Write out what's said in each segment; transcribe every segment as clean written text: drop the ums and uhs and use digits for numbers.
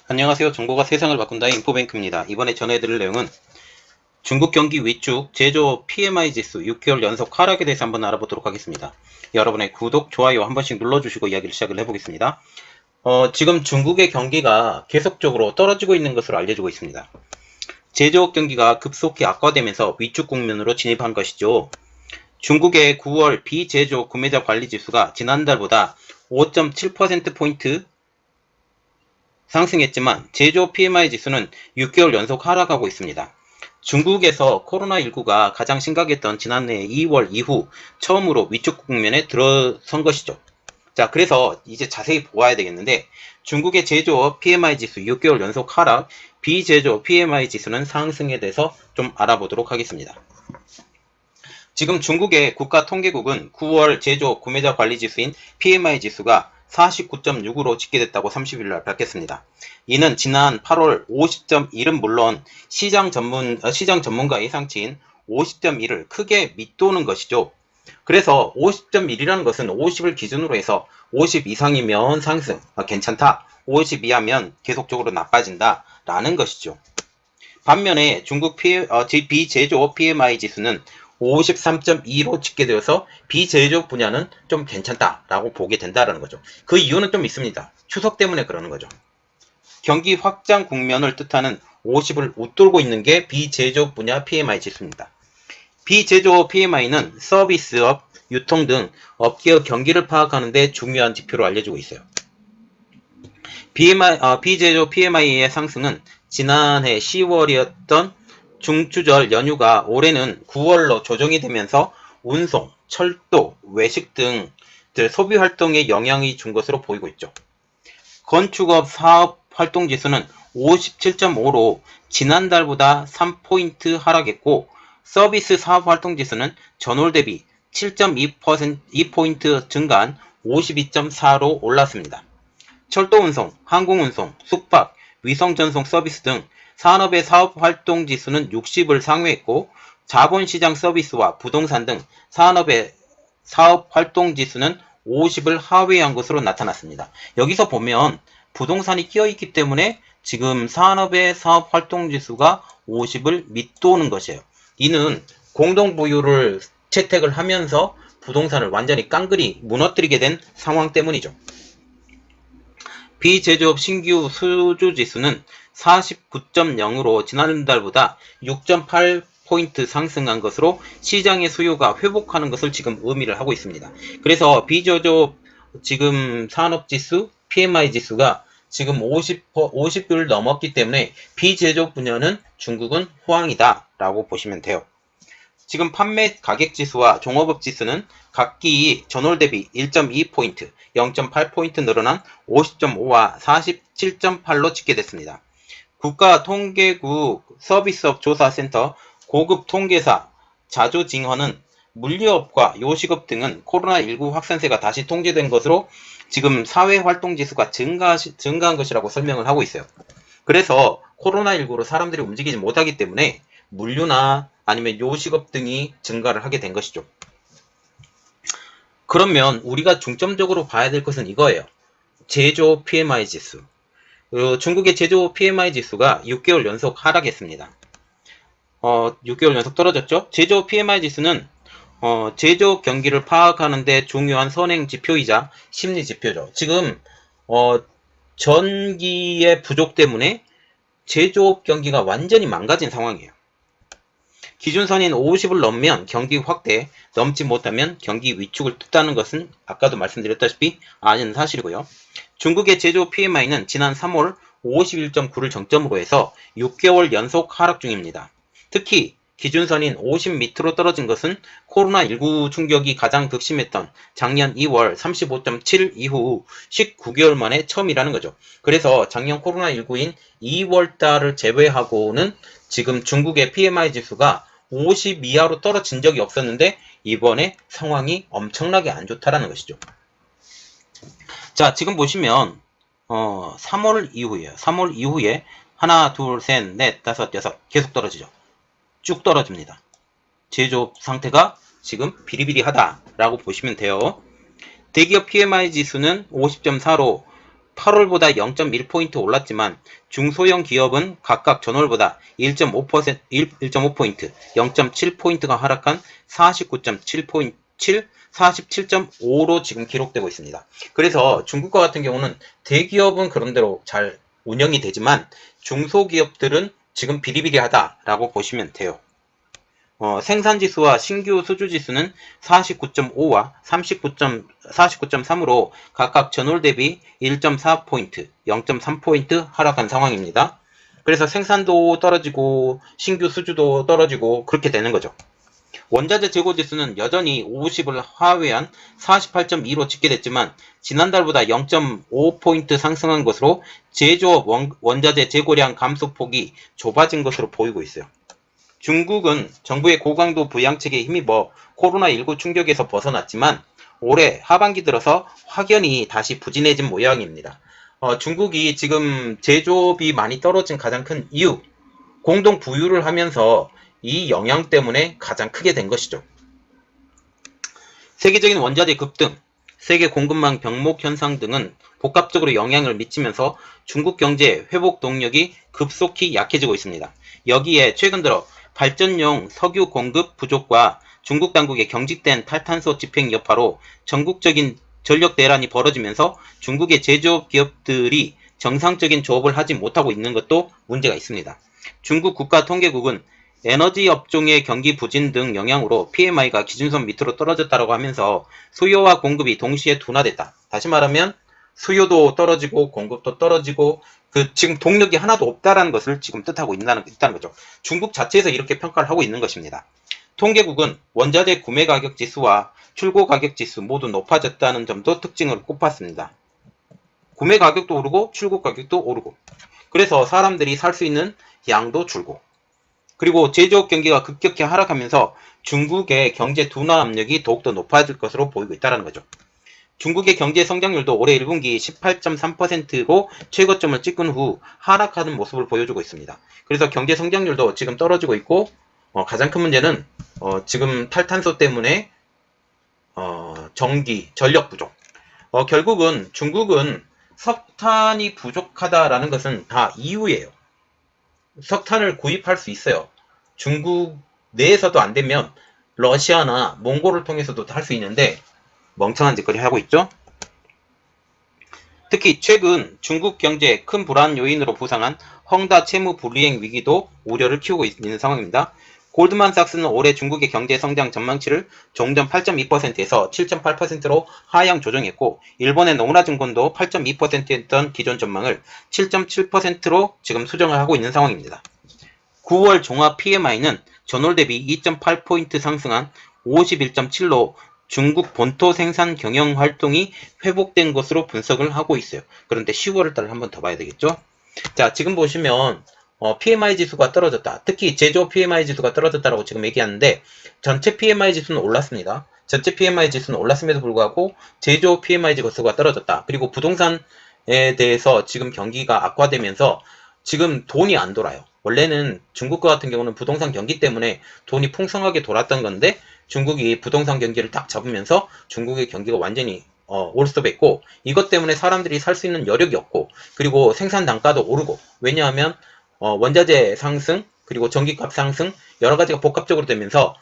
안녕하세요. 정보가 세상을 바꾼다 인포뱅크입니다. 이번에 전해드릴 내용은 중국 경기 위축 제조 PMI 지수 6개월 연속 하락에 대해서 한번 알아보도록 하겠습니다. 여러분의 구독, 좋아요 한 번씩 눌러주시고 이야기를 시작을 해보겠습니다. 지금 중국의 경기가 계속적으로 떨어지고 있는 것으로 알려지고 있습니다. 제조업 경기가 급속히 악화되면서 위축 국면으로 진입한 것이죠. 중국의 9월 비제조 구매자 관리 지수가 지난달보다 5.7%포인트 상승했지만 제조 PMI 지수는 6개월 연속 하락하고 있습니다. 중국에서 코로나19가 가장 심각했던 지난해 2월 이후 처음으로 위축 국면에 들어선 것이죠. 자, 그래서 이제 자세히 보아야 되겠는데 중국의 제조업 PMI 지수 6개월 연속 하락, 비제조 PMI 지수는 상승에 대해서 좀 알아보도록 하겠습니다. 지금 중국의 국가통계국은 9월 제조 구매자 관리 지수인 PMI 지수가 49.6으로 집계됐다고 30일날 밝혔습니다. 이는 지난 8월 50.1은 물론 시장 전문가 예상치인 50.1을 크게 밑도는 것이죠. 그래서 50.1이라는 것은 50을 기준으로 해서 50 이상이면 상승, 괜찮다. 50 이하면 계속적으로 나빠진다. 라는 것이죠. 반면에 중국 비제조업 PMI 지수는 53.2로 집계되어서 비제조업 분야는 좀 괜찮다라고 보게 된다는 거죠. 그 이유는 좀 있습니다. 추석 때문에 그러는 거죠. 경기 확장 국면을 뜻하는 50을 웃돌고 있는 게 비제조업 분야 PMI 지수입니다. 비제조업 PMI는 서비스업, 유통 등 업계의 경기를 파악하는 데 중요한 지표로 알려지고 있어요. 비제조 PMI의 상승은 지난해 10월이었던 중추절 연휴가 올해는 9월로 조정이 되면서 운송, 철도, 외식 등 소비 활동에 영향이 준 것으로 보이고 있죠. 건축업 사업 활동 지수는 57.5로 지난달보다 3포인트 하락했고 서비스 사업 활동 지수는 전월 대비 7.2포인트 증가한 52.4로 올랐습니다. 철도운송, 항공운송, 숙박, 위성전송 서비스 등 산업의 사업활동 지수는 60을 상회했고 자본시장 서비스와 부동산 등 산업의 사업활동 지수는 50을 하회한 것으로 나타났습니다. 여기서 보면 부동산이 끼어있기 때문에 지금 산업의 사업활동 지수가 50을 밑도는 것이에요. 이는 공동부유를 채택을 하면서 부동산을 완전히 깡그리 무너뜨리게 된 상황 때문이죠. 비제조업 신규 수주 지수는 49.0으로 지난달보다 6.8포인트 상승한 것으로 시장의 수요가 회복하는 것을 지금 의미를 하고 있습니다. 그래서 비제조업 지금 산업지수, PMI 지수가 지금 50을 넘었기 때문에 비제조업 분야는 중국은 호황이다 라고 보시면 돼요. 지금 판매 가격 지수와 종업업 지수는 각기 전월 대비 1.2포인트, 0.8포인트 늘어난 50.5와 47.8로 집계됐습니다. 국가통계국 서비스업 조사센터 고급 통계사 자조징허는 물류업과 요식업 등은 코로나19 확산세가 다시 통제된 것으로 지금 사회활동지수가 증가한 것이라고 설명을 하고 있어요. 그래서 코로나19로 사람들이 움직이지 못하기 때문에 물류나 아니면 요식업 등이 증가를 하게 된 것이죠. 그러면 우리가 중점적으로 봐야 될 것은 이거예요. 제조 PMI 지수. 중국의 제조 PMI 지수가 6개월 연속 하락했습니다. 6개월 연속 떨어졌죠. 제조 PMI 지수는 제조 경기를 파악하는 데 중요한 선행 지표이자 심리 지표죠. 지금 전기의 부족 때문에 제조업 경기가 완전히 망가진 상황이에요. 기준선인 50을 넘으면 경기 확대, 넘지 못하면 경기 위축을 뜻하는 것은 아까도 말씀드렸다시피 아닌 사실이고요. 중국의 제조 PMI는 지난 3월 51.9를 정점으로 해서 6개월 연속 하락 중입니다. 특히 기준선인 50 밑으로 떨어진 것은 코로나19 충격이 가장 극심했던 작년 2월 35.7 이후 19개월 만에 처음이라는 거죠. 그래서 작년 코로나19인 2월달을 제외하고는 지금 중국의 PMI 지수가 50 이하로 떨어진 적이 없었는데 이번에 상황이 엄청나게 안 좋다라는 것이죠. 자, 지금 보시면 3월 이후에요. 3월 이후에 하나, 둘, 셋, 넷, 다섯, 여섯 계속 떨어지죠. 쭉 떨어집니다. 제조업 상태가 지금 비리비리하다라고 보시면 돼요. 대기업 PMI 지수는 50.4로 8월보다 0.1포인트 올랐지만 중소형 기업은 각각 전월보다 1.5포인트, 0.7포인트가 하락한 49.7포인트, 47.5로 지금 기록되고 있습니다. 그래서 중국과 같은 경우는 대기업은 그런대로 잘 운영이 되지만 중소기업들은 지금 비리비리하다라고 보시면 돼요. 생산지수와 신규 수주지수는 49.5와 49.3으로 각각 전월 대비 1.4포인트, 0.3포인트 하락한 상황입니다. 그래서 생산도 떨어지고 신규 수주도 떨어지고 그렇게 되는 거죠. 원자재 재고지수는 여전히 50을 하회한 48.2로 집계됐지만 지난달보다 0.5포인트 상승한 것으로 제조업 원자재 재고량 감소폭이 좁아진 것으로 보이고 있어요. 중국은 정부의 고강도 부양책에 힘입어 코로나19 충격에서 벗어났지만 올해 하반기 들어서 확연히 다시 부진해진 모양입니다. 중국이 지금 제조업이 많이 떨어진 가장 큰 이유, 공동 부유를 하면서 이 영향 때문에 가장 크게 된 것이죠. 세계적인 원자재 급등, 세계 공급망 병목 현상 등은 복합적으로 영향을 미치면서 중국 경제 회복 동력이 급속히 약해지고 있습니다. 여기에 최근 들어 발전용 석유 공급 부족과 중국 당국의 경직된 탈탄소 집행 여파로 전국적인 전력 대란이 벌어지면서 중국의 제조업 기업들이 정상적인 조업을 하지 못하고 있는 것도 문제가 있습니다. 중국 국가통계국은 에너지 업종의 경기 부진 등 영향으로 PMI가 기준선 밑으로 떨어졌다고 하면서 수요와 공급이 동시에 둔화됐다. 다시 말하면 수요도 떨어지고 공급도 떨어지고 지금 동력이 하나도 없다라는 것을 지금 뜻하고 있다는 거죠. 중국 자체에서 이렇게 평가를 하고 있는 것입니다. 통계국은 원자재 구매 가격 지수와 출고 가격 지수 모두 높아졌다는 점도 특징을 꼽았습니다. 구매 가격도 오르고 출고 가격도 오르고 그래서 사람들이 살 수 있는 양도 줄고 그리고 제조업 경기가 급격히 하락하면서 중국의 경제 둔화 압력이 더욱더 높아질 것으로 보이고 있다는 거죠. 중국의 경제 성장률도 올해 1분기 18.3%로 최고점을 찍은 후 하락하는 모습을 보여주고 있습니다. 그래서 경제 성장률도 지금 떨어지고 있고 가장 큰 문제는 지금 탈탄소 때문에 전력 부족. 결국은 중국은 석탄이 부족하다라는 것은 다 이유예요. 석탄을 구입할 수 있어요. 중국 내에서도 안 되면 러시아나 몽골을 통해서도 할 수 있는데 멍청한 짓거리 하고 있죠. 특히 최근 중국 경제의 큰 불안 요인으로 부상한 헝다 채무 불이행 위기도 우려를 키우고 있는 상황입니다. 골드만삭스는 올해 중국의 경제 성장 전망치를 종전 8.2%에서 7.8%로 하향 조정했고 일본의 노무라증권도 8.2%였던 기존 전망을 7.7%로 지금 수정을 하고 있는 상황입니다. 9월 종합 PMI는 전월 대비 2.8포인트 상승한 51.7로 중국 본토 생산 경영 활동이 회복된 것으로 분석을 하고 있어요. 그런데 10월을 달 한번 더 봐야 되겠죠? 자, 지금 보시면 PMI 지수가 떨어졌다. 특히 제조업 PMI 지수가 떨어졌다라고 지금 얘기하는데 전체 PMI 지수는 올랐습니다. 전체 PMI 지수는 올랐음에도 불구하고 제조업 PMI 지수가 떨어졌다. 그리고 부동산에 대해서 지금 경기가 악화되면서 지금 돈이 안 돌아요. 원래는 중국과 같은 경우는 부동산 경기 때문에 돈이 풍성하게 돌았던 건데 중국이 부동산 경기를 딱 잡으면서 중국의 경기가 완전히 올스톱했고 이것 때문에 사람들이 살 수 있는 여력이 없고 그리고 생산 단가도 오르고 왜냐하면 원자재 상승 그리고 전기값 상승 여러 가지가 복합적으로 되면서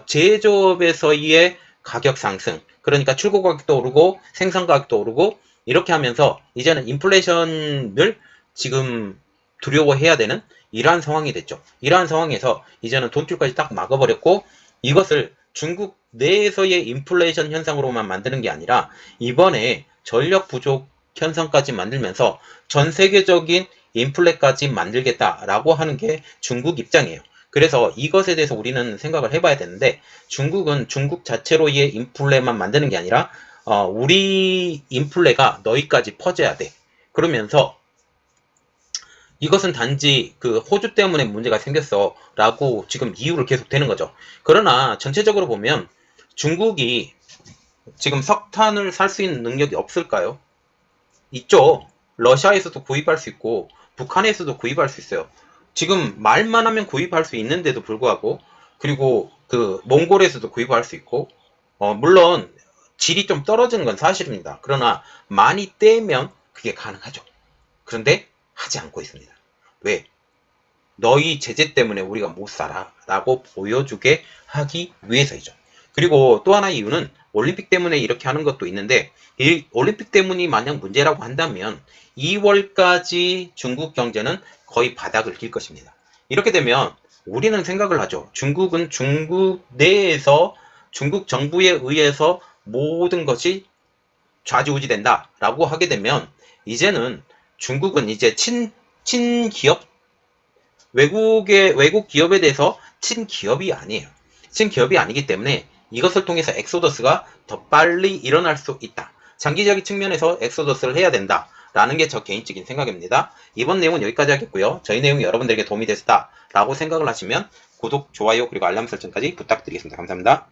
제조업에서의 가격 상승 그러니까 출고 가격도 오르고 생산 가격도 오르고 이렇게 하면서 이제는 인플레이션을 지금 두려워해야 되는 이러한 상황이 됐죠. 이러한 상황에서 이제는 돈줄까지 딱 막아버렸고 이것을 중국 내에서의 인플레이션 현상으로만 만드는 게 아니라 이번에 전력 부족 현상까지 만들면서 전 세계적인 인플레까지 만들겠다라고 하는 게 중국 입장이에요. 그래서 이것에 대해서 우리는 생각을 해봐야 되는데 중국은 중국 자체로의 인플레만 만드는 게 아니라 우리 인플레가 너희까지 퍼져야 돼. 그러면서 이것은 단지 그 호주 때문에 문제가 생겼어 라고 지금 이유를 계속 대는 거죠. 그러나 전체적으로 보면 중국이 지금 석탄을 살 수 있는 능력이 없을까요? 있죠. 러시아에서도 구입할 수 있고 북한에서도 구입할 수 있어요. 지금 말만 하면 구입할 수 있는데도 불구하고 그리고 그 몽골에서도 구입할 수 있고 물론 질이 좀 떨어지는 건 사실입니다. 그러나 많이 떼면 그게 가능하죠. 그런데 하지 않고 있습니다. 왜? 너희 제재 때문에 우리가 못 살아 라고 보여주게 하기 위해서이죠. 그리고 또 하나의 이유는 올림픽 때문에 이렇게 하는 것도 있는데, 이 올림픽 때문이 만약 문제라고 한다면 2월까지 중국 경제는 거의 바닥을 길 것입니다. 이렇게 되면 우리는 생각을 하죠. 중국은 중국 내에서 중국 정부에 의해서 모든 것이 좌지우지된다 라고 하게 되면 이제는 중국은 이제 친기업, 외국 기업에 대해서 친기업이 아니에요. 친기업이 아니기 때문에 이것을 통해서 엑소더스가 더 빨리 일어날 수 있다. 장기적인 측면에서 엑소더스를 해야 된다. 라는 게 저 개인적인 생각입니다. 이번 내용은 여기까지 하겠고요. 저희 내용이 여러분들에게 도움이 됐다 라고 생각을 하시면 구독, 좋아요, 그리고 알람 설정까지 부탁드리겠습니다. 감사합니다.